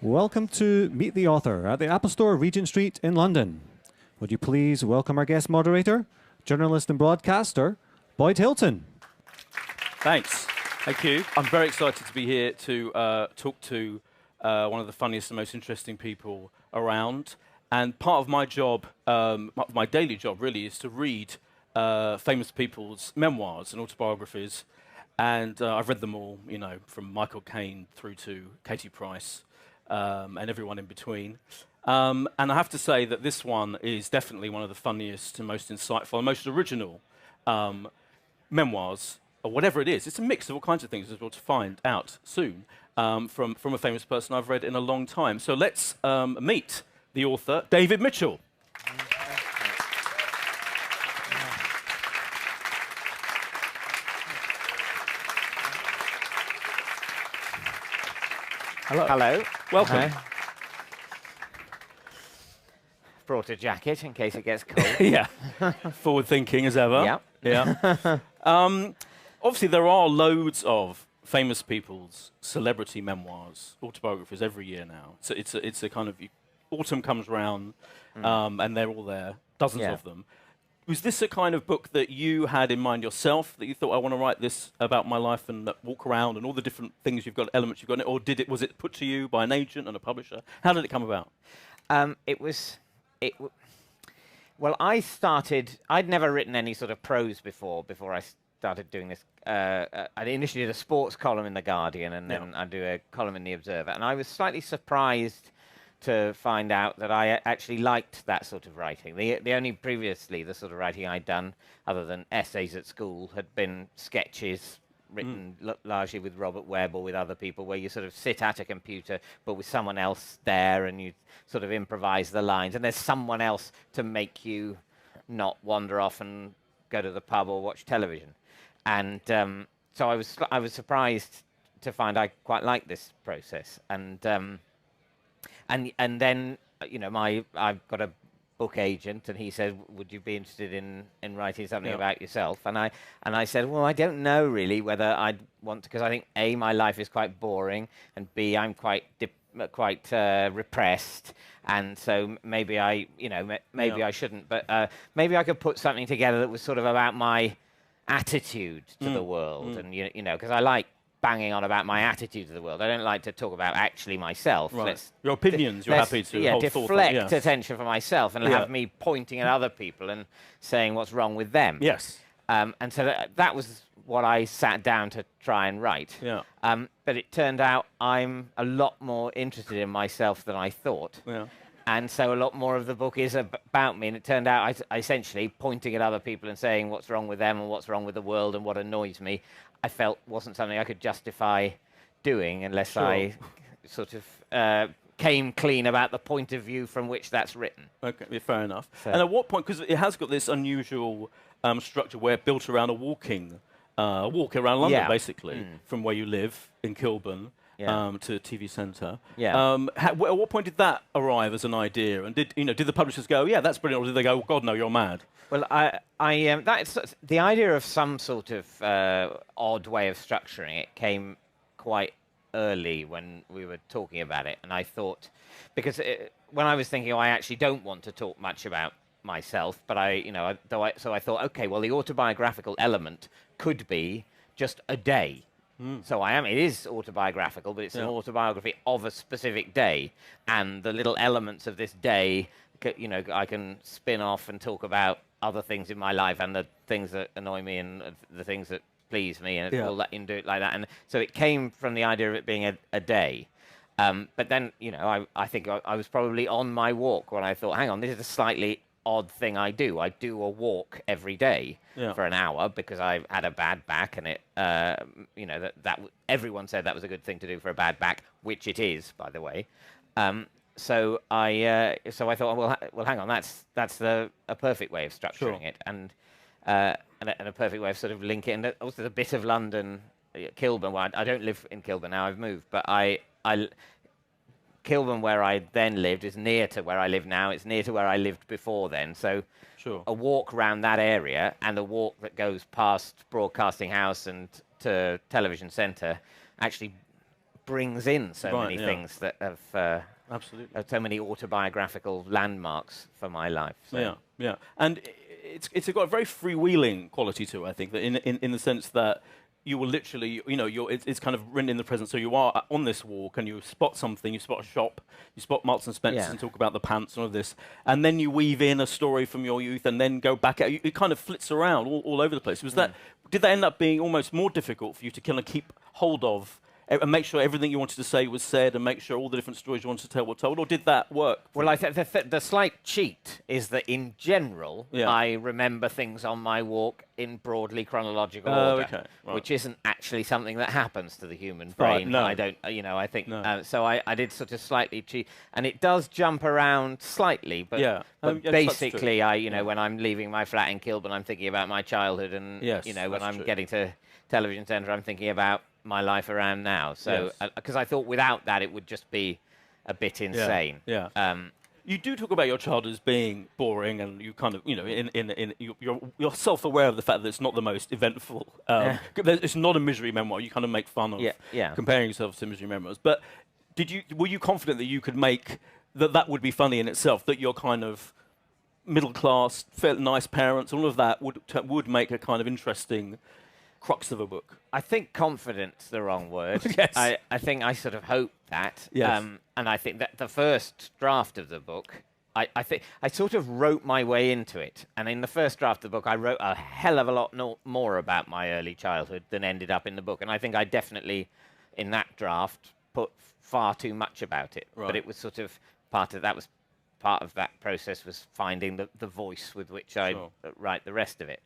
Welcome to Meet the Author at the Apple Store, Regent Street in London. Would you please welcome our guest moderator, journalist and broadcaster, Boyd Hilton. Thanks. Thank you. I'm very excited to be here to talk to one of the funniest and most interesting people around. And part of my job, my daily job really, is to read famous people's memoirs and autobiographies. And I've read them all, you know, from Michael Caine through to Katie Price and everyone in between. And I have to say that this one is definitely one of the funniest and most insightful and most original memoirs, or whatever it is. It's a mix of all kinds of things, as we'll find out soon, from a famous person I've read in a long time. So let's meet the author, David Mitchell. Hello. Hello. Welcome. Hi. Brought a jacket in case it gets cold. Yeah. Forward thinking as ever. Yeah. Yeah. Obviously, there are loads of famous people's celebrity memoirs, autobiographies every year now. So it's a kind of autumn comes round, and they're all there, dozens of them. Was this a kind of book that you had in mind yourself, that you thought, I want to write this about my life and walk around and all the different things you've got, elements you've got in it, or was it put to you by an agent and a publisher? How did it come about? Well, I'd never written any sort of prose before I started doing this. I initially did a sports column in The Guardian, and then I do a column in The Observer, and I was slightly surprised to find out that I actually liked that sort of writing. The only previously the sort of writing I'd done, other than essays at school, had been sketches written largely with Robert Webb or with other people, where you sort of sit at a computer but with someone else there and you sort of improvise the lines, and there's someone else to make you not wander off and go to the pub or watch television. And so I was surprised to find I quite liked this process. And then, you know, I've got a book agent, and he said, "Would you be interested in writing something about yourself?" And I said, "Well, I don't know really whether I'd want to, because I think A, my life is quite boring, and B, I'm quite repressed, and so maybe I shouldn't. But maybe I could put something together that was sort of about my attitude to the world, and you know, because I like banging on about my attitude to the world. I don't like to talk about actually myself. Right. Your opinions, you're happy to hold deflect attention from myself and have me pointing at other people and saying what's wrong with them. Yes. And so that was what I sat down to try and write. Yeah. But it turned out I'm a lot more interested in myself than I thought. Yeah. And so a lot more of the book is about me, and it turned out I essentially pointing at other people and saying what's wrong with them and what's wrong with the world and what annoys me, I felt wasn't something I could justify doing unless I sort of came clean about the point of view from which that's written. Okay, fair enough. So and at what point, because it has got this unusual structure where it built around a walk around London, basically, from where you live in Kilburn to TV Centre. Yeah. At what point did that arrive as an idea? And did the publishers go, yeah, that's brilliant, or did they go, oh, God, no, you're mad? Well, that's the idea of some sort of odd way of structuring it came quite early when we were talking about it, and I thought, because when I was thinking, I actually don't want to talk much about myself, but so I thought, okay, well, the autobiographical element could be just a day. So it is autobiographical, but it's an autobiography of a specific day, and the little elements of this day, you know, I can spin off and talk about other things in my life and the things that annoy me and the things that please me, and all that, you can do it like that. And so it came from the idea of it being a day. But then, you know, I think I was probably on my walk when I thought, hang on, this is a slightly odd thing I do. I do a walk every day for an hour because I had a bad back, and it, you know, everyone said that was a good thing to do for a bad back, which it is, by the way. So I thought, well, hang on, that's a perfect way of structuring it, and a perfect way of sort of linking it. And also the bit of London, Kilburn. Well, I don't live in Kilburn now; I've moved, but Kilburn, where I then lived, is near to where I live now. It's near to where I lived before then. So a walk around that area and a walk that goes past Broadcasting House and to Television Centre actually brings in so Right, many yeah. things that have Absolutely. so many autobiographical landmarks for my life. So. Yeah, yeah. And it's got a very freewheeling quality to it, I think, that in the sense that you will literally, it's kind of written in the present. So you are on this walk and you spot something, you spot a shop, you spot Marks and Spencer's Yeah. and talk about the pants and all of this, and then you weave in a story from your youth and then go back out. It kind of flits around all over the place. Did that end up being almost more difficult for you to kind of keep hold of and make sure everything you wanted to say was said and make sure all the different stories you wanted to tell were told, or did that work? Well, I think the slight cheat is that in general, Yeah. I remember things on my walk in broadly chronological Oh, order, okay, right. which isn't actually something that happens to the human Right, brain. no. I don't, I think, No. so I did sort of slightly cheat, and it does jump around slightly, but, Yeah. but Yes, that's basically, true. when I'm leaving my flat in Kilburn, I'm thinking about my childhood, and, Yes, when that's I'm true. getting to television centre, I'm thinking about my life around now. So, Yes. because I thought without that, it would just be a bit insane. Yeah. Um, You do talk about your childhood as being boring, and you kind of, you're self-aware of the fact that it's not the most eventful. It's not a misery memoir. You kind of make fun of Yeah. comparing yourself to misery memoirs. But were you confident that you could make that would be funny in itself? That your kind of middle class, nice parents, all of that would make a kind of interesting crux of a book. I think confident's the wrong word. Yes. I think I sort of hope that. Yes. And I think that the first draft of the book, I think I sort of wrote my way into it. And in the first draft of the book, I wrote a hell of a lot more about my early childhood than ended up in the book. And I think I definitely, in that draft, put far too much about it. Right. But it was sort of part of that process was finding the voice with which I Sure. write the rest of it.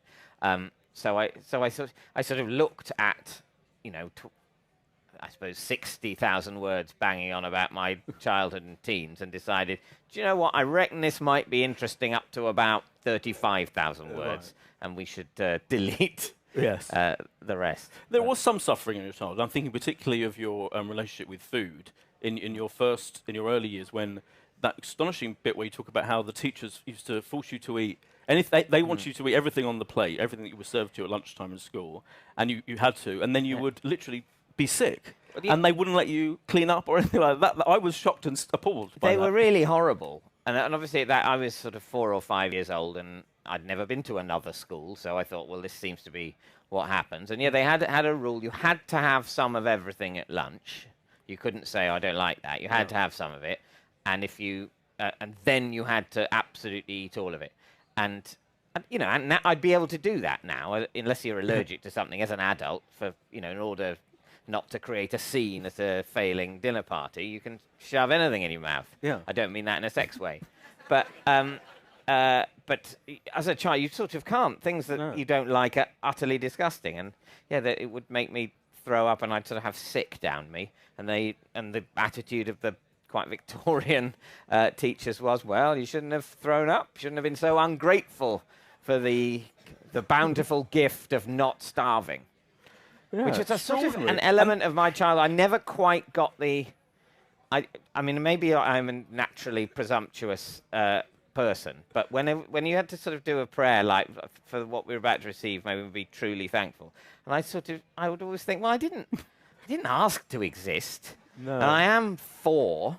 So I sort of looked at, I suppose 60,000 words banging on about my childhood and teens, and decided, do you know what? I reckon this might be interesting up to about 35,000 words, and we should delete Yes. the rest. There was some suffering in your childhood. I'm thinking particularly of your relationship with food in your early years, when that astonishing bit where you talk about how the teachers used to force you to eat, and if they want you to eat everything on the plate, everything that you were served to you at lunchtime in school, and you had to, and then you would literally be sick, and they wouldn't let you clean up or anything like that. I was shocked and appalled by They that. were really horrible. And obviously that I was sort of 4 or 5 years old, and I'd never been to another school, so I thought, well, this seems to be what happens. And yeah, they had a rule. You had to have some of everything at lunch. You couldn't say, I don't like that. You had to have some of it. And if you, and then you had to absolutely eat all of it. And now I'd be able to do that now, unless you're allergic to something as an adult, in order not to create a scene at a failing dinner party. You can shove anything in your mouth. Yeah. I don't mean that in a sex way. But as a child, you sort of can't. Things that you don't like are utterly disgusting. And yeah, that it would make me throw up, and I'd sort of have sick down me. And the attitude of the quite Victorian teachers was, well, you shouldn't have thrown up. Shouldn't have been so ungrateful for the bountiful gift of not starving. Yeah, Which is a sort of extraordinary. an element of my childhood. I never quite got the... I mean, maybe I'm a naturally presumptuous person, but when you had to sort of do a prayer like for what we were about to receive, maybe we'd be truly thankful. And I would always think, well, I didn't ask to exist. No. And I am 4.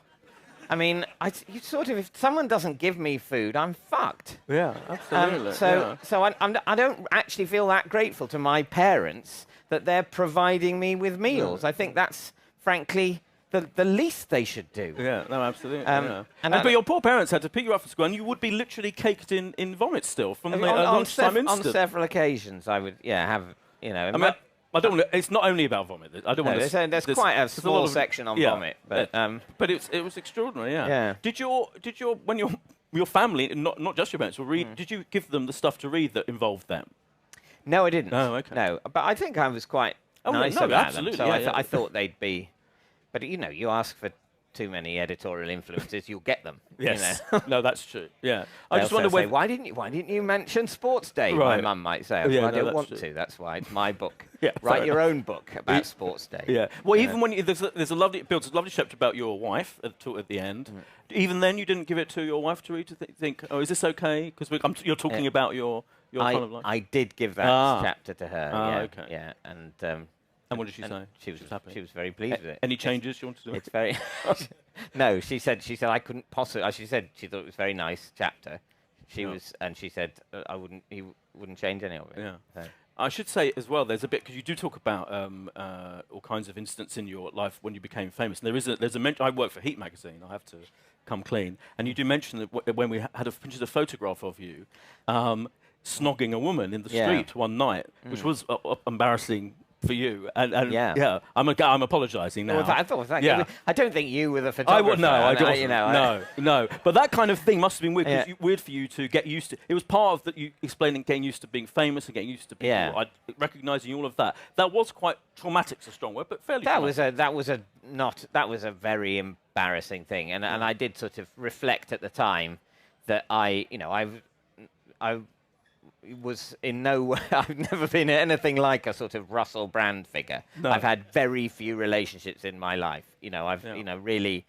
I mean, if someone doesn't give me food, I'm fucked. Yeah, absolutely. So I don't actually feel that grateful to my parents that they're providing me with meals. I think that's, frankly, the least they should do. Yeah, no, absolutely. And but your poor parents had to pick you up from school, and you would be literally caked in vomit still from the lunchtime on incident. several occasions, I would, have, I mean, I don't want to, it's not only about vomit. I don't want to. there's quite a small section on vomit, but but it was extraordinary. Yeah. Yeah. Did when your family, not just your parents, will read? Did you give them the stuff to read that involved them? no, I didn't. Oh, okay. No, but I think I was quite Oh, no, nice no, about absolutely, them. So yeah, I thought they'd be, but you ask for too many editorial influences, you'll get them. Yes. You know? No, that's true. Yeah. I They'll just wonder say, whether. why didn't you mention Sports Day? Right. My mum might say. Yeah, Well, I no, don't that's want true. to. That's why it's my book. Yeah, fair Write your enough. own book about Sports Day. Yeah. Well, You even know? when there's a lovely it builds a lovely chapter about your wife at the end. Even then, you didn't give it to your wife to read to think, oh, is this okay? Because you're talking about your kind of life. I did give that chapter to her. Ah, Yeah. okay. Yeah. And And what did she say? She was happy. She was very pleased with it. Any changes you want to do? It's very. No, she said I couldn't possibly. She said she thought it was a very nice chapter. She was, and she said he wouldn't change any of it. Yeah. So. I should say as well, there's a bit, because you do talk about all kinds of incidents in your life when you became famous. And there's a mention. I work for Heat magazine. I have to come clean. And you do mention that when we had a photograph of you snogging a woman in the street one night, which was embarrassing for you, and yeah, I'm apologising now. Well, I thought that. Yeah. I don't think you were the photographer. I don't. You know, no. But that kind of thing must have been weird. Weird for you to get used to. It was part of that. You explaining getting used to being famous and getting used to people, recognising all of that. That was quite traumatic. It's a strong word, but fairly. That was a very embarrassing thing, and I did sort of reflect at the time that I was in no way. I've never been anything like a sort of Russell Brand figure. No. I've had very few relationships in my life. I've really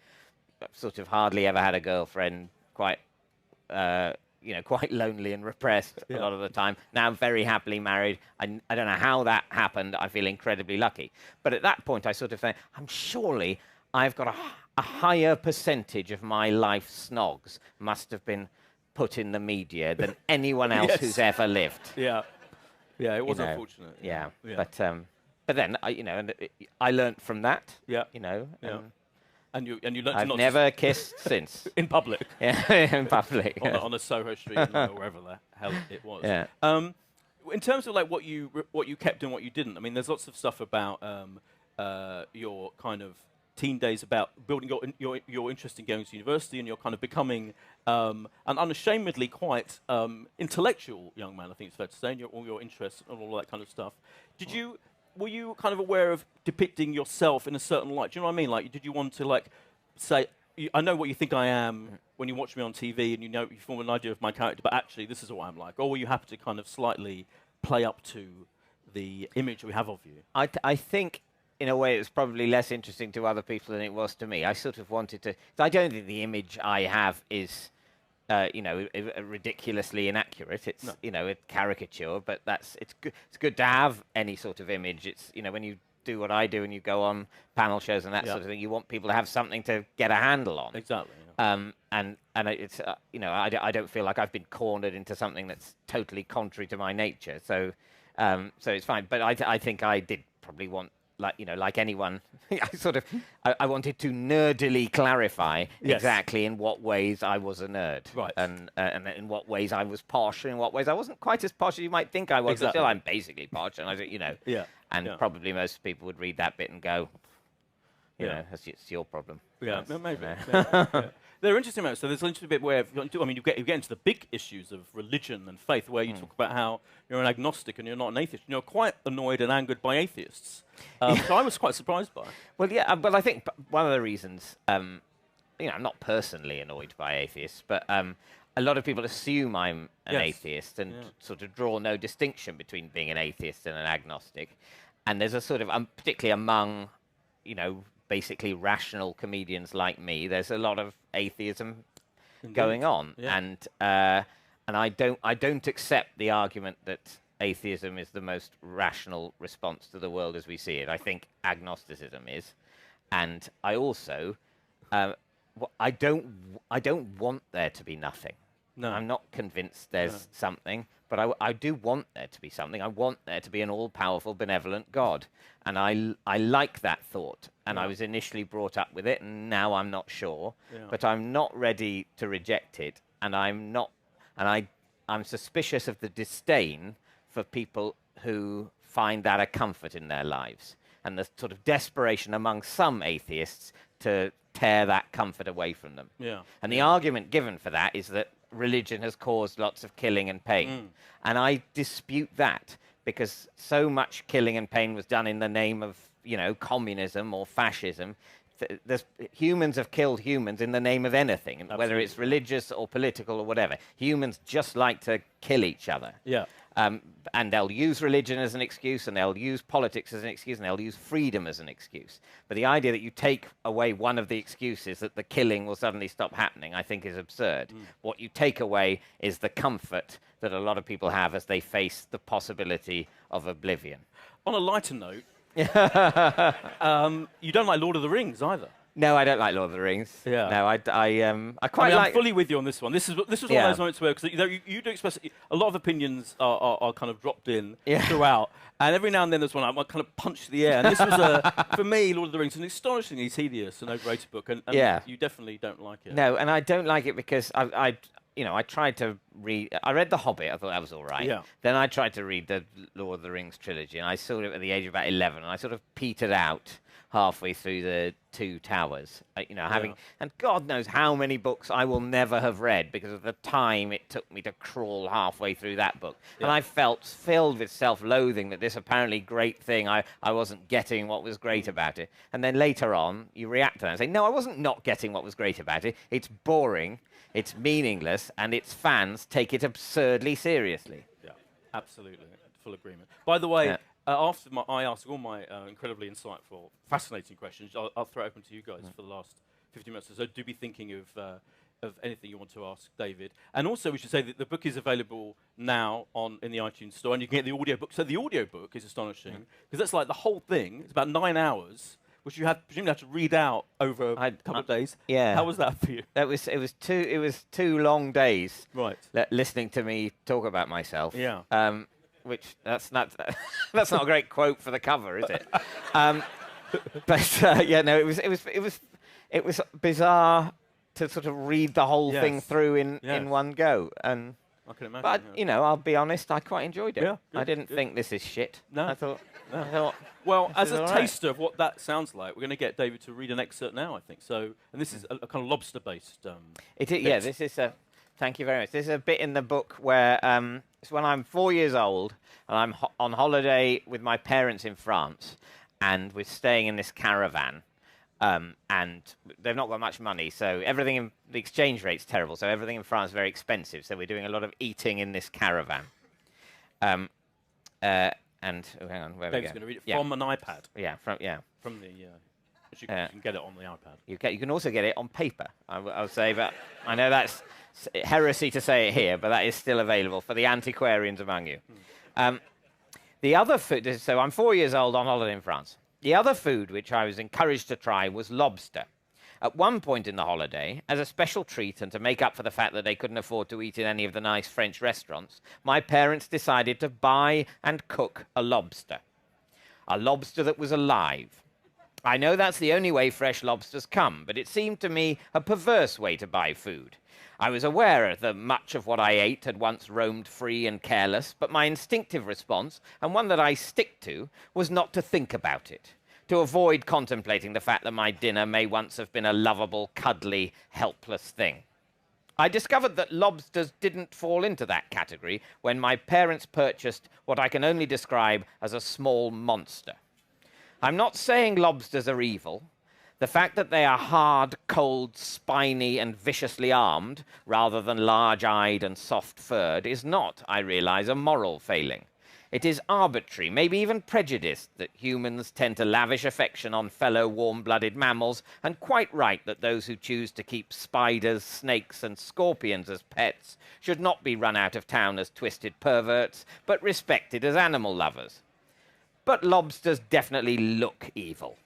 sort of hardly ever had a girlfriend. Quite quite lonely and repressed a lot of the time. Now I'm very happily married. I don't know how that happened. I feel incredibly lucky. But at that point, I sort of think, surely I've got a higher percentage of my life snogs must have been put in the media than anyone else who's ever lived. Yeah, it was unfortunate. Yeah. But then I learnt from that. Yeah, and you learnt I've not never kissed since in public. Yeah, in public on a Soho Street or wherever the hell it was. Yeah. In terms of like what you kept and what you didn't, I mean, there's lots of stuff about your kind of teen days, about building your interest in going to university, and you're kind of becoming an unashamedly quite intellectual young man, I think it's fair to say, and all your interests and all that kind of stuff. Were you kind of aware of depicting yourself in a certain light? Do you know what I mean? Like, did you want to like say, I know what you think I am when you watch me on TV, and you form an idea of my character, but actually this is what I'm like? Or were you happy to kind of slightly play up to the image we have of you? I think, in a way, it was probably less interesting to other people than it was to me. I sort of wanted to. I don't think the image I have is, ridiculously inaccurate. It's a caricature, but it's good. It's good to have any sort of image. It's when you do what I do and you go on panel shows and that sort of thing, you want people to have something to get a handle on. Exactly. And it's I don't feel like I've been cornered into something that's totally contrary to my nature. So it's fine. But I think I did probably want, like anyone, I wanted to nerdily clarify exactly in what ways I was a nerd, right, and in what ways I was posh, and in what ways I wasn't quite as posh as you might think I was. But still, I'm basically posh, and probably most people would read that bit and go, it's your problem. Yeah, maybe. Yeah. They're interesting moments. So there's an interesting bit where, you get into the big issues of religion and faith, where you talk about how you're an agnostic and you're not an atheist. You're quite annoyed and angered by atheists. So I was quite surprised by it. Well, yeah, but I think one of the reasons, I'm not personally annoyed by atheists, but a lot of people assume I'm an atheist and sort of draw no distinction between being an atheist and an agnostic. And there's a sort of, particularly among, basically rational comedians like me, there's a lot of atheism going on, and I don't accept the argument that atheism is the most rational response to the world as we see it. I think agnosticism is, and I also I don't want there to be nothing. No. I'm not convinced there's something, but I do want there to be something. I want there to be an all-powerful, benevolent God. And I like that thought. And I was initially brought up with it, and now I'm not sure. Yeah. But I'm not ready to reject it. And I'm suspicious of the disdain for people who find that a comfort in their lives, and the sort of desperation among some atheists to tear that comfort away from them. Yeah. And the argument given for that is that religion has caused lots of killing and pain. And I dispute that, because so much killing and pain was done in the name of, communism or fascism. Humans have killed humans in the name of anything, Absolutely. Whether it's religious or political or whatever. Humans just like to kill each other. Yeah. And they'll use religion as an excuse, and they'll use politics as an excuse, and they'll use freedom as an excuse. But the idea that you take away one of the excuses, that the killing will suddenly stop happening, I think is absurd. What you take away is the comfort that a lot of people have as they face the possibility of oblivion. On a lighter note, You don't like Lord of the Rings either. No, I don't like Lord of the Rings. Yeah. No, I quite like. I'm fully with you on this one. This was one of those moments where, because you do express a lot of opinions are kind of dropped in throughout, and every now and then there's one I kind of punch the air. And this was for me, Lord of the Rings, an astonishingly tedious and overrated book, and you definitely don't like it. No, and I don't like it because I tried to read. I read The Hobbit. I thought that was all right. Yeah. Then I tried to read the Lord of the Rings trilogy, and I saw it at the age of about 11, and I sort of petered out halfway through the Two Towers. And God knows how many books I will never have read because of the time it took me to crawl halfway through that book. Yeah. And I felt filled with self-loathing that this apparently great thing, I wasn't getting what was great about it. And then later on, you react to that and say, no, I wasn't not getting what was great about it. It's boring, it's meaningless, and its fans take it absurdly seriously. Yeah, absolutely. Full agreement. By the way, after I ask all my incredibly insightful, fascinating questions, I'll throw it open to you guys for the last 50 minutes or so. Do be thinking of anything you want to ask David. And also, we should say that the book is available now in the iTunes store, and you can get the audiobook. So the audiobook is astonishing, because that's like the whole thing. It's about 9 hours, which you presumably have to read out over a couple of days. Yeah. How was that for you? It was 2 long days. Right. Listening to me talk about myself. Yeah. Which that's not that's not a great quote for the cover, is it? It was bizarre to sort of read the whole thing through in one go. And I can imagine. But I'll be honest, I quite enjoyed it. Yeah, I didn't think this is shit. No. I thought. Well, as a taster of what that sounds like, we're going to get David to read an excerpt now, I think. So, and this is a kind of lobster-based. It is. Yeah, this is a. Thank you very much. There's a bit in the book where it's when I'm 4 years old and I'm on holiday with my parents in France, and we're staying in this caravan, and they've not got much money, so the exchange rate's terrible, so everything in France is very expensive. So we're doing a lot of eating in this caravan. And hang on, where David's going to read it from an iPad. Yeah, from the. You can get it on the iPad. You can also get it on paper, I would say, but I know that's heresy to say it here, but that is still available for the antiquarians among you. The other food, so I'm 4 years old on holiday in France. The other food which I was encouraged to try was lobster. At one point in the holiday, as a special treat and to make up for the fact that they couldn't afford to eat in any of the nice French restaurants, my parents decided to buy and cook a lobster. A lobster that was alive. I know that's the only way fresh lobsters come, but it seemed to me a perverse way to buy food. I was aware that much of what I ate had once roamed free and careless, but my instinctive response, and one that I stick to, was not to think about it, to avoid contemplating the fact that my dinner may once have been a lovable, cuddly, helpless thing. I discovered that lobsters didn't fall into that category when my parents purchased what I can only describe as a small monster. I'm not saying lobsters are evil. The fact that they are hard, cold, spiny, and viciously armed, rather than large-eyed and soft-furred, is not, I realize, a moral failing. It is arbitrary, maybe even prejudiced, that humans tend to lavish affection on fellow warm-blooded mammals, and quite right that those who choose to keep spiders, snakes, and scorpions as pets should not be run out of town as twisted perverts, but respected as animal lovers. But lobsters definitely look evil.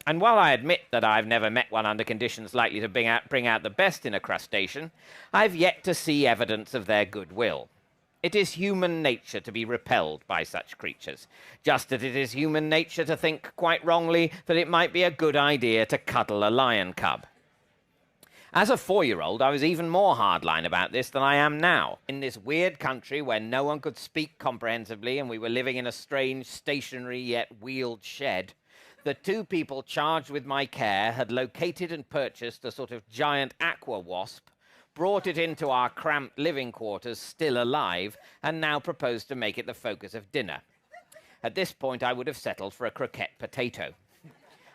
And while I admit that I've never met one under conditions likely to bring out the best in a crustacean, I've yet to see evidence of their goodwill. It is human nature to be repelled by such creatures, just as it is human nature to think, quite wrongly, that it might be a good idea to cuddle a lion cub. As a 4-year-old, I was even more hardline about this than I am now. In this weird country where no one could speak comprehensively and we were living in a strange, stationary yet wheeled shed, the 2 people charged with my care had located and purchased a sort of giant aqua wasp, brought it into our cramped living quarters still alive, and now proposed to make it the focus of dinner. At this point, I would have settled for a croquette potato.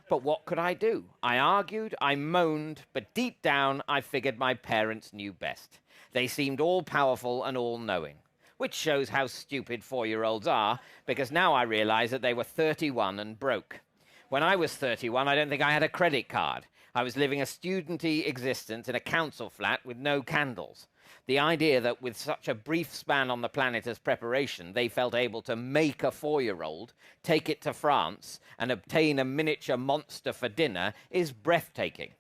But what could I do? I argued, I moaned, but deep down, I figured my parents knew best. They seemed all-powerful and all-knowing, which shows how stupid 4-year-olds are, because now I realize that they were 31 and broke. When I was 31, I don't think I had a credit card. I was living a studenty existence in a council flat with no candles. The idea that with such a brief span on the planet as preparation, they felt able to make a 4-year-old, take it to France, and obtain a miniature monster for dinner is breathtaking.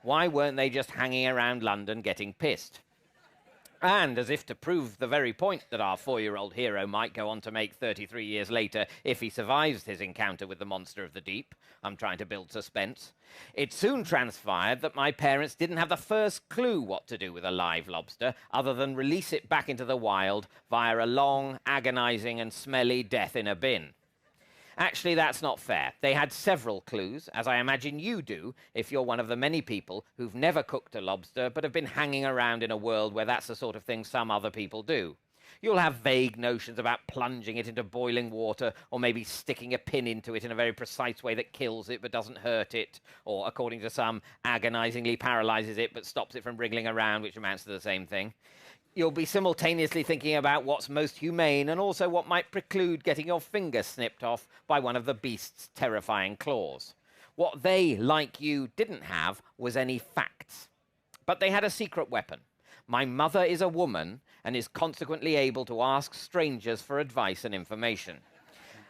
Why weren't they just hanging around London getting pissed? And as if to prove the very point that our 4-year-old hero might go on to make 33 years later if he survives his encounter with the monster of the deep, I'm trying to build suspense, it soon transpired that my parents didn't have the first clue what to do with a live lobster other than release it back into the wild via a long, agonizing and smelly death in a bin. Actually, that's not fair. They had several clues, as I imagine you do if you're one of the many people who've never cooked a lobster but have been hanging around in a world where that's the sort of thing some other people do. You'll have vague notions about plunging it into boiling water or maybe sticking a pin into it in a very precise way that kills it but doesn't hurt it, or, according to some, agonizingly paralyzes it but stops it from wriggling around, which amounts to the same thing. You'll be simultaneously thinking about what's most humane and also what might preclude getting your finger snipped off by one of the beast's terrifying claws. What they, like you, didn't have was any facts. But they had a secret weapon. My mother is a woman and is consequently able to ask strangers for advice and information.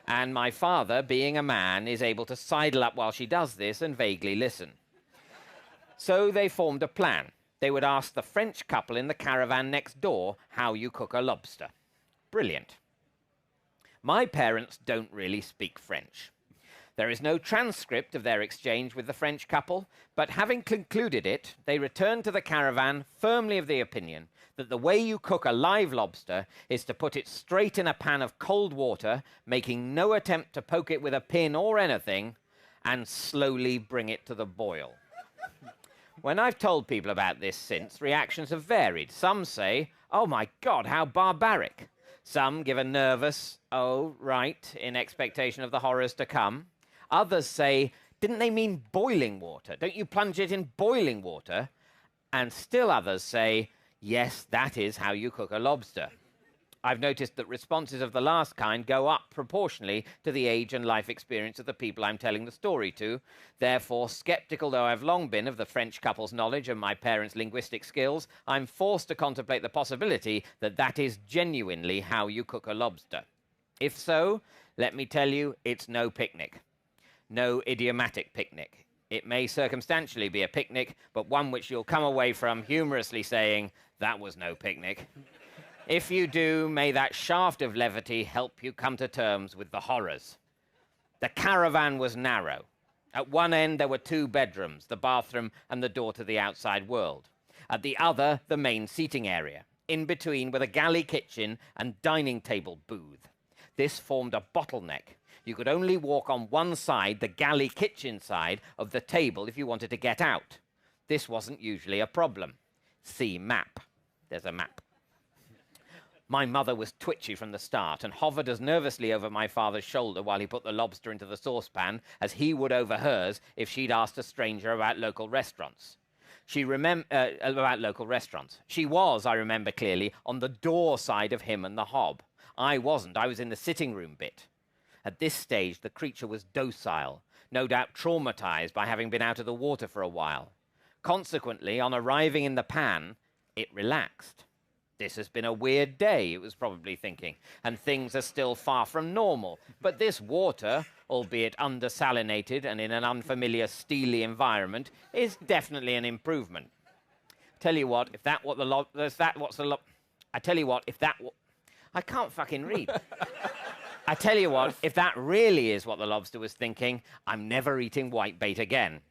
And my father, being a man, is able to sidle up while she does this and vaguely listen. So they formed a plan. They would ask the French couple in the caravan next door how you cook a lobster. Brilliant. My parents don't really speak French. There is no transcript of their exchange with the French couple, but having concluded it, they returned to the caravan firmly of the opinion that the way you cook a live lobster is to put it straight in a pan of cold water, making no attempt to poke it with a pin or anything, and slowly bring it to the boil. When I've told people about this since, reactions have varied. Some say, "Oh my God, how barbaric." Some give a nervous, "Oh, right," in expectation of the horrors to come. Others say, "Didn't they mean boiling water? Don't you plunge it in boiling water?" And still others say, "Yes, that is how you cook a lobster." I've noticed that responses of the last kind go up proportionally to the age and life experience of the people I'm telling the story to. Therefore, skeptical though I've long been of the French couple's knowledge and my parents' linguistic skills, I'm forced to contemplate the possibility that that is genuinely how you cook a lobster. If so, let me tell you, it's no picnic. No idiomatic picnic. It may circumstantially be a picnic, but one which you'll come away from humorously saying, "That was no picnic." If you do, may that shaft of levity help you come to terms with the horrors. The caravan was narrow. At one end there were 2 bedrooms, the bathroom and the door to the outside world. At the other, the main seating area. In between were the galley kitchen and dining table booth. This formed a bottleneck. You could only walk on one side, the galley kitchen side, of the table if you wanted to get out. This wasn't usually a problem. See map. There's a map. My mother was twitchy from the start and hovered as nervously over my father's shoulder while he put the lobster into the saucepan as he would over hers if she'd asked a stranger about local restaurants. She was, I remember clearly, on the door side of him and the hob. I wasn't. I was in the sitting room bit. At this stage, the creature was docile, no doubt traumatized by having been out of the water for a while. Consequently, on arriving in the pan, it relaxed. This has been a weird day, it was probably thinking, and things are still far from normal. But this water, albeit undersalinated and in an unfamiliar steely environment, is definitely an improvement. Tell you what, if that what the I tell you what, if that I can't fucking read. I tell you what, if that really is what the lobster was thinking, I'm never eating whitebait again.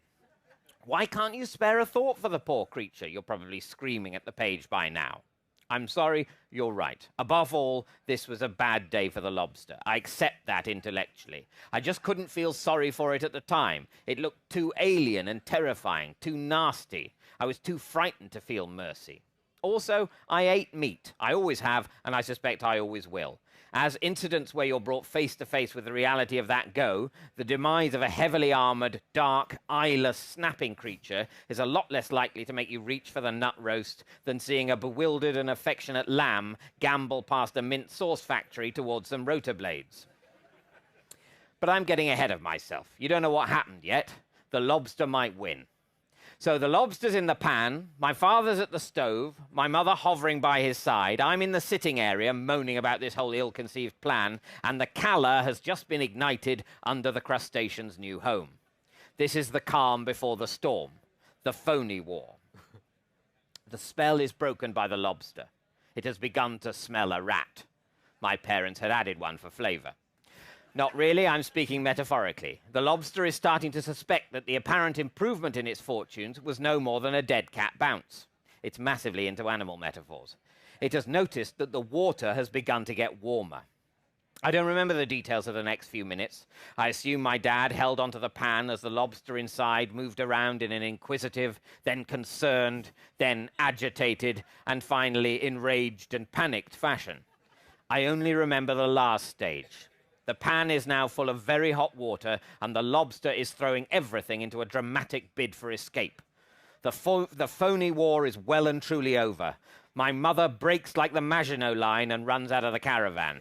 Why can't you spare a thought for the poor creature? You're probably screaming at the page by now. I'm sorry, you're right. Above all, this was a bad day for the lobster. I accept that intellectually. I just couldn't feel sorry for it at the time. It looked too alien and terrifying, too nasty. I was too frightened to feel mercy. Also, I ate meat. I always have, and I suspect I always will. As incidents where you're brought face to face with the reality of that go, the demise of a heavily armored, dark, eyeless, snapping creature is a lot less likely to make you reach for the nut roast than seeing a bewildered and affectionate lamb gambol past a mint sauce factory towards some rotor blades. But I'm getting ahead of myself. You don't know what happened yet. The lobster might win. So the lobster's in the pan, my father's at the stove, my mother hovering by his side, I'm in the sitting area moaning about this whole ill-conceived plan, and the calla has just been ignited under the crustacean's new home. This is the calm before the storm, the phony war. The spell is broken by the lobster. It has begun to smell a rat. My parents had added one for flavour. Not really, I'm speaking metaphorically. The lobster is starting to suspect that the apparent improvement in its fortunes was no more than a dead cat bounce. It's massively into animal metaphors. It has noticed that the water has begun to get warmer. I don't remember the details of the next few minutes. I assume my dad held onto the pan as the lobster inside moved around in an inquisitive, then concerned, then agitated, and finally enraged and panicked fashion. I only remember the last stage. The pan is now full of very hot water, and the lobster is throwing everything into a dramatic bid for escape. The phony war is well and truly over. My mother breaks like the Maginot Line and runs out of the caravan.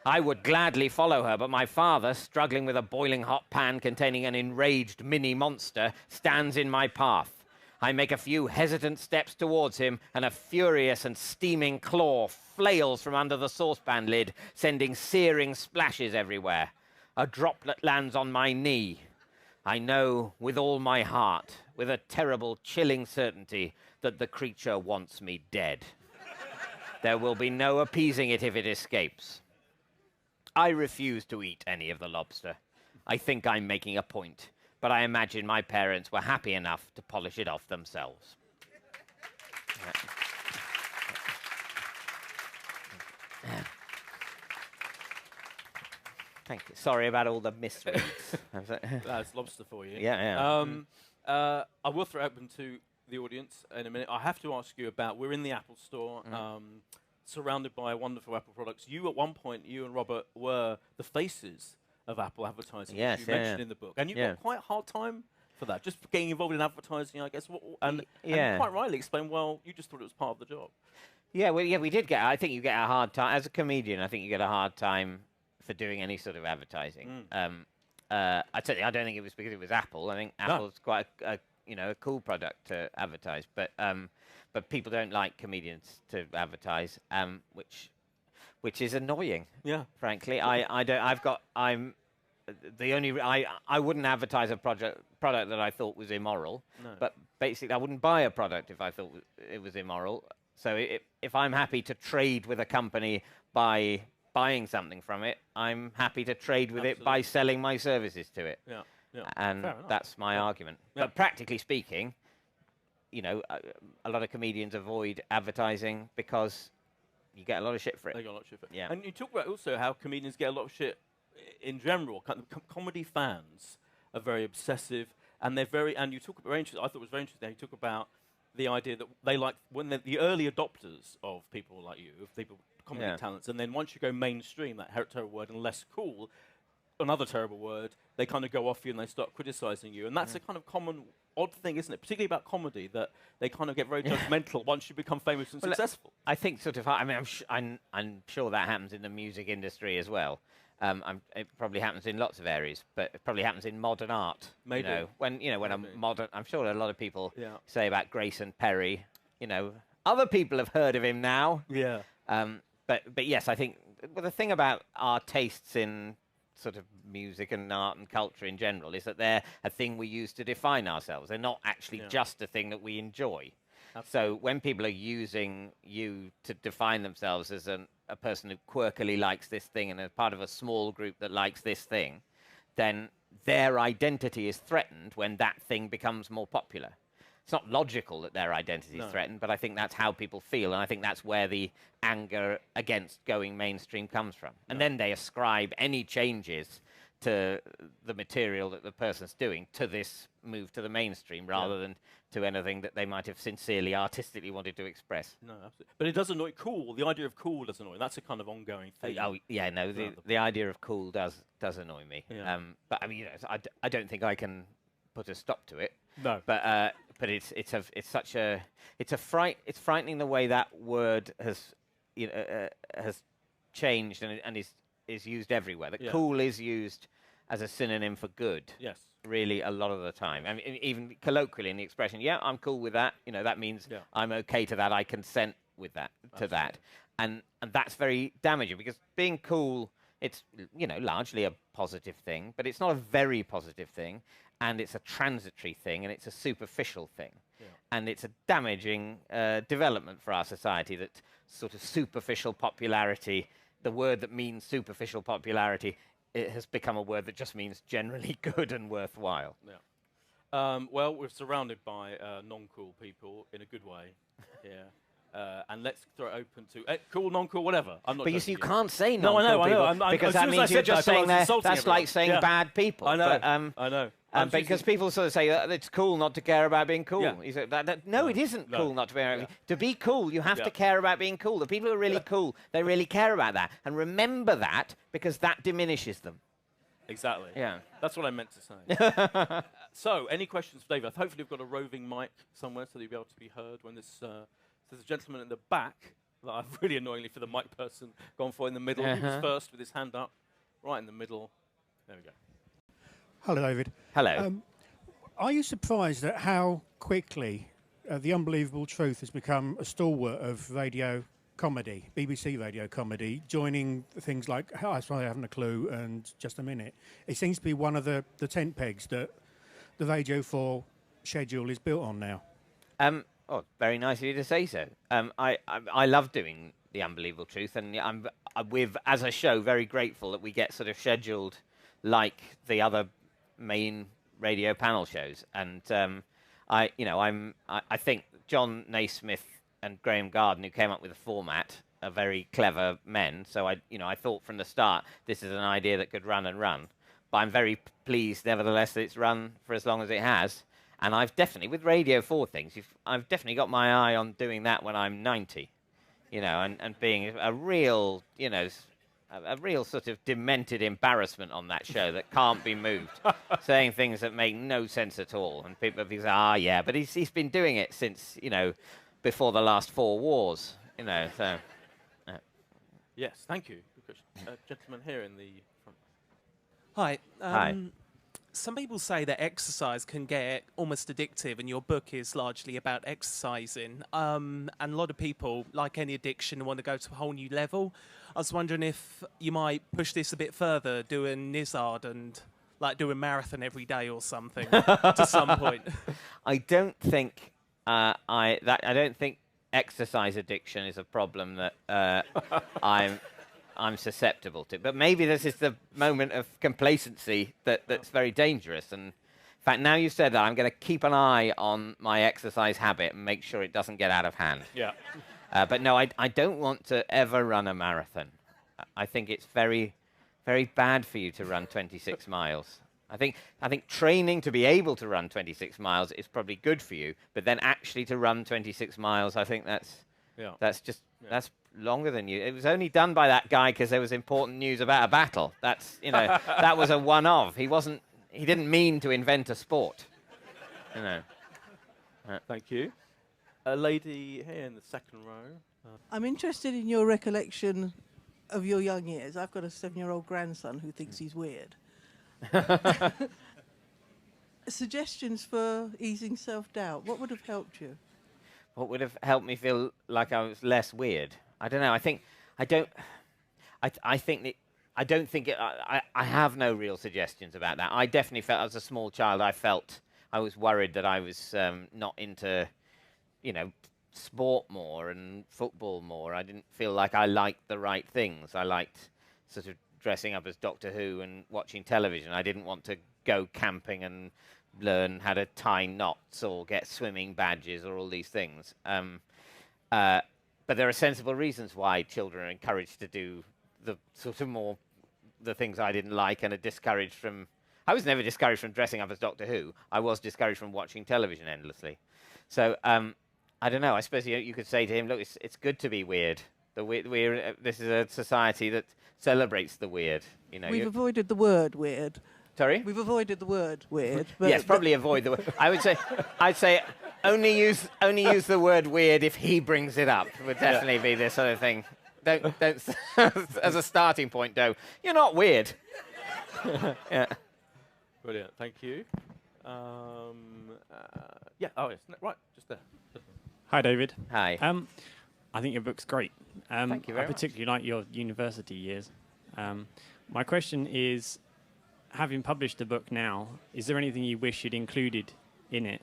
I would gladly follow her, but my father, struggling with a boiling hot pan containing an enraged mini monster, stands in my path. I make a few hesitant steps towards him, and a furious and steaming claw flails from under the saucepan lid, sending searing splashes everywhere. A droplet lands on my knee. I know with all my heart, with a terrible, chilling certainty, that the creature wants me dead. There will be no appeasing it if it escapes. I refuse to eat any of the lobster. I think I'm making a point, but I imagine my parents were happy enough to polish it off themselves. Thank you. Sorry about all the misreads. That's lobster for you. Yeah. I will throw it open to the audience in a minute. I have to ask you about, we're in the Apple Store, surrounded by wonderful Apple products. You, at one point, you and Robert were the faces of Apple advertising, yes, which you mentioned in the book. And you've got quite a hard time for that, just for getting involved in advertising, I guess. And quite rightly explained, well, you just thought it was part of the job. Yeah, well, we did get, I think you get a hard time, as a comedian, I think you get a hard time for doing any sort of advertising. I don't think it was because it was Apple. I think Apple's quite a cool product to advertise, but people don't like comedians to advertise, which is annoying. Yeah, frankly, I wouldn't advertise a product that I thought was immoral. No. But basically, I wouldn't buy a product if I thought it was immoral. So if I'm happy to trade with a company by buying something from it, I'm happy to trade with it by selling my services to it. Yeah. And that's my argument. But practically speaking, a lot of comedians avoid advertising because you get a lot of shit for it. They get a lot of shit for it. Yeah. And you talk about also how comedians get a lot of shit in general. Comedy fans are very obsessive, and they're very. And you talk about very interesting. I thought it was very interesting. You talk about the idea that they like when they're the early adopters of people like you, of people comedy talents, and then once you go mainstream, that terrible word, and less cool, another terrible word, they kind of go off you and they start criticizing you. And that's a kind of common odd thing, isn't it? Particularly about comedy, that they kind of get very judgmental once you become famous and successful. I think sort of, I mean, I'm sure that happens in the music industry as well. It probably happens in lots of areas, but it probably happens in modern art. Maybe. When a modern, I'm sure a lot of people say about Grayson Perry, other people have heard of him now. Yeah. But yes, I think the thing about our tastes in sort of music and art and culture in general is that they're a thing we use to define ourselves. They're not actually just a thing that we enjoy. Absolutely. So when people are using you to define themselves as a person who quirkily likes this thing and a part of a small group that likes this thing, then their identity is threatened when that thing becomes more popular. It's not logical that their identity is threatened, but I think that's how people feel, and I think that's where the anger against going mainstream comes from. And then they ascribe any changes to the material that the person's doing to this move to the mainstream rather than to anything that they might have sincerely, artistically wanted to express. No, absolutely. But it does annoy cool. The idea of cool does annoy. That's a kind of ongoing thing. Oh, yeah, no, the idea of cool does annoy me. Yeah. But I mean, I don't think I can put a stop to it. No. But it's frightening the way that word has changed and is used everywhere. That cool is used as a synonym for good. Yes. really a lot of the time. I mean, even colloquially in the expression, yeah, I'm cool with that. You know, that means I'm okay to that. I consent with that to that, and that's very damaging because being cool, it's largely a positive thing, but it's not a very positive thing, and it's a transitory thing, and it's a superficial thing, and it's a damaging development for our society. That sort of superficial popularity, the word that means superficial popularity, it has become a word that just means generally good and worthwhile. Yeah. Well, we're surrounded by non-cool people in a good way. Yeah. And let's throw it open to cool, non-cool, whatever. I'm not. But you see, you can't say no, non-cool I know. people because that means you're just saying that's everyone. like saying bad people. I know. But, I know. Because people sort of say it's cool not to care about being cool. Yeah. You say, no, it isn't cool not to be. To be cool, you have to care about being cool. The people who are really cool, they really care about that. And remember that, because that diminishes them. Exactly. Yeah. That's what I meant to say. So, any questions for David? Hopefully you've got a roving mic somewhere so that you'll be able to be heard when this... there's a gentleman in the back that I've really annoyingly for the mic person gone for in the middle. He was first with his hand up, right in the middle. There we go. Hello, David. Hello. Are you surprised at how quickly The Unbelievable Truth has become a stalwart of radio comedy, BBC radio comedy, joining things like I Haven't a Clue and Just a Minute? It seems to be one of the tent pegs that the Radio 4 schedule is built on now. Oh, very nice of you to say so. I love doing The Unbelievable Truth, and I'm as a show, very grateful that we get sort of scheduled like the other main radio panel shows. And I think John Naismith and Graham Garden, who came up with the format, are very clever men. So I thought from the start this is an idea that could run and run. But I'm very pleased, nevertheless, that it's run for as long as it has. And I've definitely, with Radio 4 things, I've definitely got my eye on doing that when I'm 90, and being a real, a real sort of demented embarrassment on that show that can't be moved, saying things that make no sense at all. And people say, yeah, but he's been doing it since, before the last 4 wars, so. Yes, thank you. Gentleman here in the front. Hi. Hi. Some people say that exercise can get almost addictive, and your book is largely about exercising. And a lot of people, like any addiction, want to go to a whole new level. I was wondering if you might push this a bit further, do a Nizzard and do a marathon every day or something to some point. I don't think I don't think exercise addiction is a problem that I'm susceptible to. But maybe this is the moment of complacency that's very dangerous. And in fact, now you said that, I'm going to keep an eye on my exercise habit and make sure it doesn't get out of hand. Yeah. But no, I don't want to ever run a marathon. I think it's very, very bad for you to run 26 miles. I think training to be able to run 26 miles is probably good for you, but then actually to run 26 miles, I think that's longer than you. It was only done by that guy because there was important news about a battle. That's that was a one-of. He didn't mean to invent a sport. Thank you. A lady here in the second row. I'm interested in your recollection of your young years. I've got a 7-year-old grandson who thinks he's weird. Suggestions for easing self-doubt. What would have helped you? What would have helped me feel like I was less weird? I don't know. I have no real suggestions about that. I definitely felt, as a small child, I was worried that I was not into, sport more and football more. I didn't feel like I liked the right things. I liked sort of dressing up as Doctor Who and watching television. I didn't want to go camping and learn how to tie knots or get swimming badges or all these things. But there are sensible reasons why children are encouraged to do the sort of more the things I didn't like and are discouraged from. I was never discouraged from dressing up as Doctor Who. I was discouraged from watching television endlessly. So I don't know. I suppose you could say to him, look, it's good to be weird. This is a society that celebrates the weird. We've avoided the word weird. Sorry? We've avoided the word weird. But Yes, probably avoid the word. I'd say only use the word weird if he brings it up. Would definitely be the sort of thing. Don't as a starting point, though. You're not weird. Yeah. Brilliant. Thank you. Yeah. Oh, yes. Right. Just there. Hi, David. Hi. I think your book's great. Thank you very I much. particularly like your university years. My question is, having published the book now, is there anything you wish you'd included in it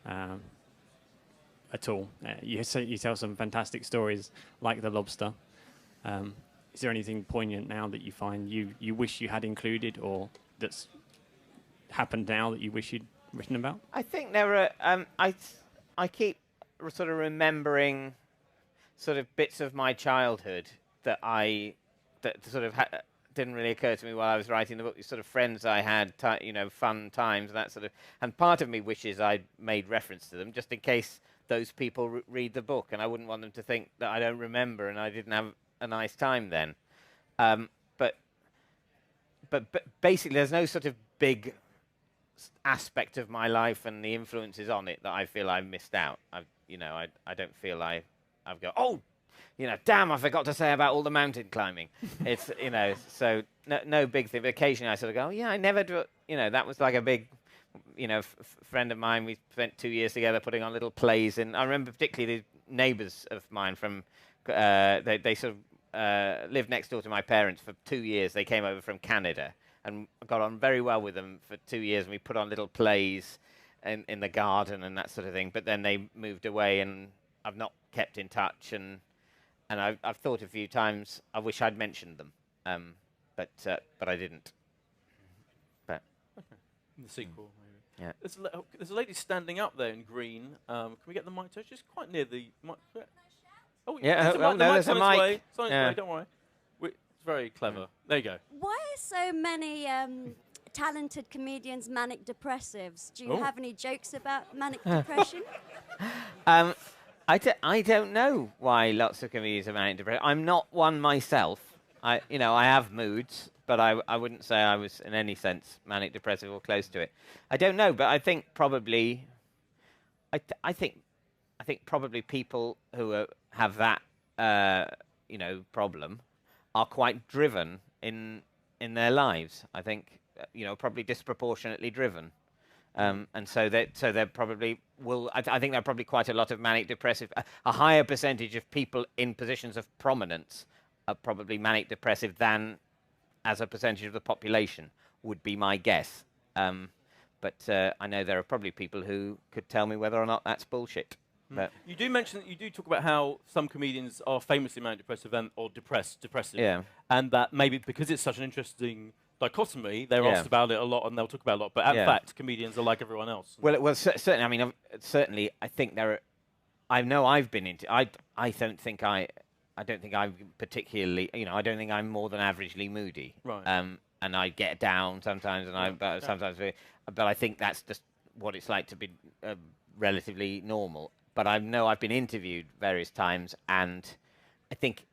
at all? You tell some fantastic stories, like the lobster. Is there anything poignant now that you find you wish you had included, or that's happened now that you wish you'd written about? I think there are. I keep sort of remembering sort of bits of my childhood that sort of didn't really occur to me while I was writing the book. These sort of friends I had, fun times, that sort of. And part of me wishes I'd made reference to them, just in case those people read the book, and I wouldn't want them to think that I don't remember and I didn't have a nice time then. But basically, there's no sort of big aspect of my life and the influences on it that I feel I missed out. I don't feel I've got, oh, damn, I forgot to say about all the mountain climbing. It's, so no big thing. But occasionally I sort of go, oh, yeah, I never do, that was like a big, friend of mine. We spent 2 years together putting on little plays. And I remember particularly the neighbours of mine from, they sort of lived next door to my parents for 2 years. They came over from Canada. And I got on very well with them for 2 years, and we put on little plays in the garden and that sort of thing. But then they moved away, and I've not kept in touch. And I've thought a few times I wish I'd mentioned them, but I didn't. But In the sequel, maybe. Yeah. There's a lady standing up there in green. Can we get the mic to her? She's quite near the mic. Oh, Yeah, the well, mic- no, the there's mic's a on its way. mic. It's on its Yeah. way, don't worry. It's very clever. There you go. Why are so many talented comedians manic depressives? Do you Oh. have any jokes about manic depression? I don't know why lots of comedians are manic depressive. I'm not one myself. I have moods, but I wouldn't say I was in any sense manic depressive or close to it. I don't know, but I think probably, I think probably people who have that problem are quite driven in their lives. I think probably disproportionately driven. And so they're probably I think there are probably quite a lot of manic depressive. A higher percentage of people in positions of prominence are probably manic depressive than as a percentage of the population would be my guess. But I know there are probably people who could tell me whether or not that's bullshit. But You do mention that you do talk about how some comedians are famously manic depressive or depressive, Yeah. and that maybe because it's such an interesting dichotomy, they're Yeah. asked about it a lot and they'll talk about it a lot. But in Yeah. fact, comedians are like everyone else. well, certainly. I mean, certainly. I think there are. I know I've been into. I don't think I'm particularly. I don't think I'm more than averagely moody. Right. And I get down sometimes, and sometimes. But I think that's just what it's like to be relatively normal. But I know I've been interviewed various times, and I think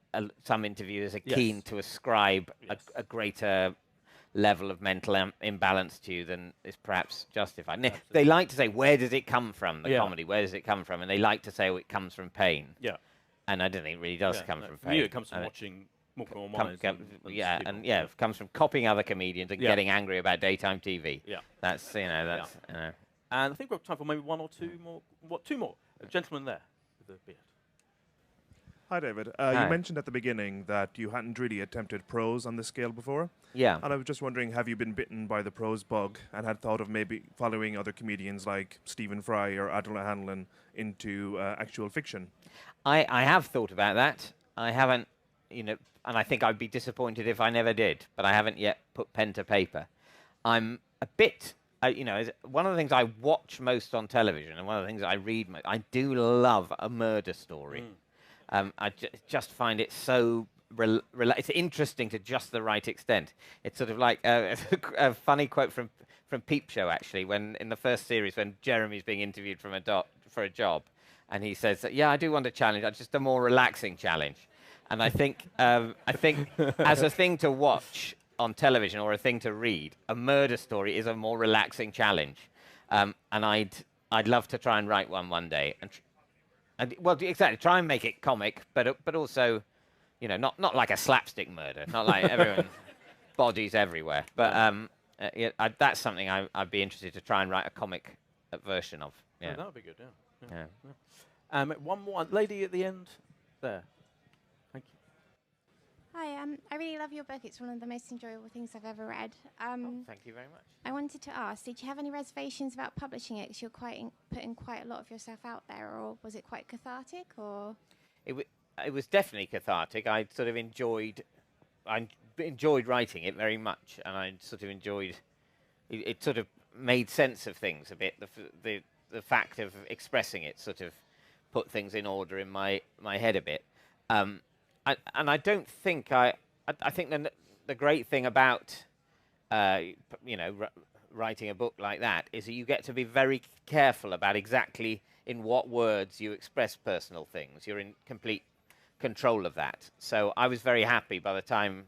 some interviewers are keen Yes. to ascribe Yes. a greater level of mental imbalance to you than is perhaps justified. They like to say, where does it come from, the Yeah. comedy? Where does it come from? And they like to say, oh, it comes from pain. Yeah. And I don't think it really does come no, from for pain. you, it comes from And watching Morecambe or come- Myers. come- and yeah, people. and it comes from copying other comedians and Yeah. getting angry about daytime TV. Yeah. That's. And I think we've got time for maybe one or two more. Two more. A gentleman there with a beard. Hi, David. Hi. You mentioned at the beginning that you hadn't really attempted prose on this scale before. Yeah. And I was just wondering, have you been bitten by the prose bug and had thought of maybe following other comedians like Stephen Fry or Adela Hanlon into actual fiction? I have thought about that. I haven't, and I think I'd be disappointed if I never did, but I haven't yet put pen to paper. I'm a bit, one of the things I watch most on television and one of the things I read most, I do love a murder story. I just find it so, it's interesting to just the right extent. It's sort of like a funny quote from Peep Show, actually, when in the first series, when Jeremy's being interviewed for a job, and he says, yeah, I do want a challenge, just a more relaxing challenge. And I think as a thing to watch on television or a thing to read, a murder story is a more relaxing challenge. And I'd love to try and write one day. Well, exactly, try and make it comic, but also, not like a slapstick murder, not like everyone bodies everywhere, but yeah, that's something I'd be interested to try and write a comic version of. Yeah, Yeah. that would be good. Yeah. Yeah. One more lady at the end there. Thank you. Hi, I really love your book. It's one of the most enjoyable things I've ever read. Thank you very much. I wanted to ask, did you have any reservations about publishing it? Because you're putting quite a lot of yourself out there, or was it quite cathartic? Or It was definitely cathartic. I sort of enjoyed writing it very much, and I sort of enjoyed. It sort of made sense of things a bit. The fact of expressing it sort of put things in order in my head a bit. And I don't think I think the great thing about writing a book like that is that you get to be very careful about exactly in what words you express personal things. You're in complete control of that. So I was very happy by the time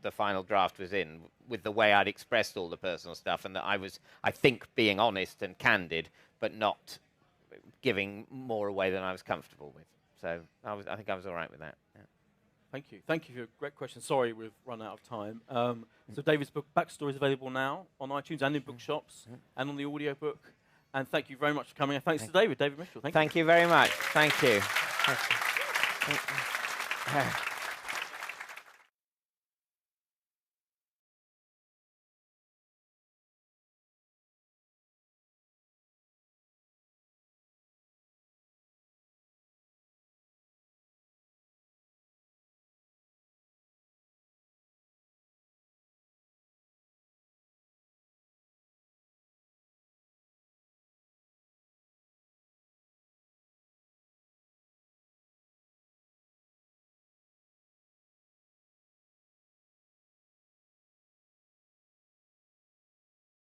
the final draft was in with the way I'd expressed all the personal stuff, and that I was, I think, being honest and candid, but not giving more away than I was comfortable with. So I think I was all right with that. Yeah. Thank you. Thank you for your great question. Sorry, we've run out of time. So David's book, Backstory, is available now on iTunes and in bookshops and on the audiobook. And thank you very much for coming. And thanks to David Mitchell. Thank you very much. Thank you. Thank you.